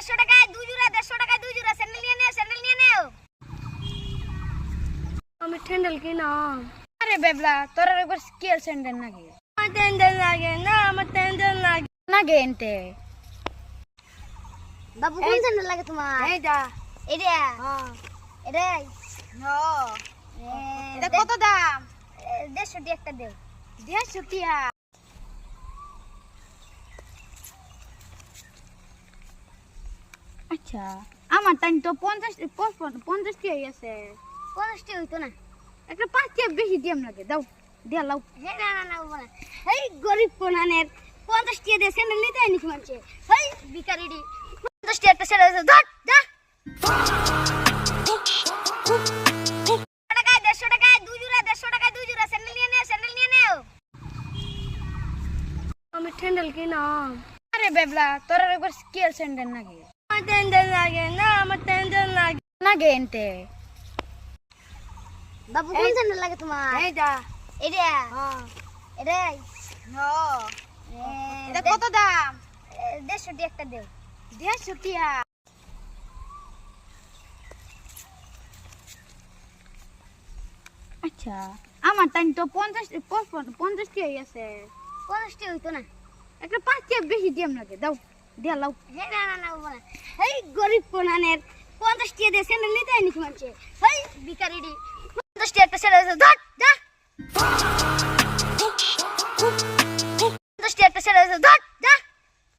150 টাকায় 2 জোড়া, 150 টাকায় 2 জোড়া। স্যান্ডেল নিয়ে নেও, স্যান্ডেল নিয়ে নেও। আমি স্যান্ডেল কিনাম। আরে বেবলা, তোর একবার স্কেল স্যান্ডেল নাকি? আমার স্যান্ডেল লাগে না, আমার স্যান্ডেল লাগে নাগে এনতে। বাবু কোন স্যান্ডেল লাগে তোমার? এইটা। এটা হ্যাঁ। এটাই। নো। এটা কত দাম? 150 টাকা একটা দেও। 150 টাকা। আচ্ছা, আমার টাইম তো 50 টাকা আছে। 50 টাকা হইতো না। একটা 5 টাকা বেশি দিয়াম লাগে, দাও দিয়া লাও। হে না না না বলা। এই গরিব কোনানের 50 টাকা দিয়ে স্যান্ডেল নিতে আইনি মানছে। এই ভিখারিডি 50 টাকা একটা স্যান্ডেল ধর যা। 150 টাকায় 2 জোড়া, 150 টাকায় 2 জোড়া। স্যান্ডেল নিয়ে নেও, স্যান্ডেল নিয়ে নেও। আমি স্যান্ডেল কিনাম। আরে বেবলা, তোর একবার স্কেল স্যান্ডেল নাকি? আমার স্যান্ডেল লাগে না, আমার স্যান্ডেল লাগে নাগে এনতে। বাবু কোন স্যান্ডেল লাগে তোমার? এইটা। এটা হ্যাঁ। এটাই। নো। এটা কত দাম? 150 টাকা একটা দেও। 150 টাকা। আচ্ছা, আমার টাইম তো 50 টাকা আছে। 50 টাকা হইতো না। একটা 5 টাকা বেশি দিয়াম লাগে, দাও দিয়া লাও। হে না না না বলা। এই গরিব কোনানের 50 টাকা দিয়ে স্যান্ডেল নিতে আইনি মানছে। এই ভিখারিডি 50 টাকা একটা স্যান্ডেল ধর যা। 50 টাকা একটা স্যান্ডেল ধর যা।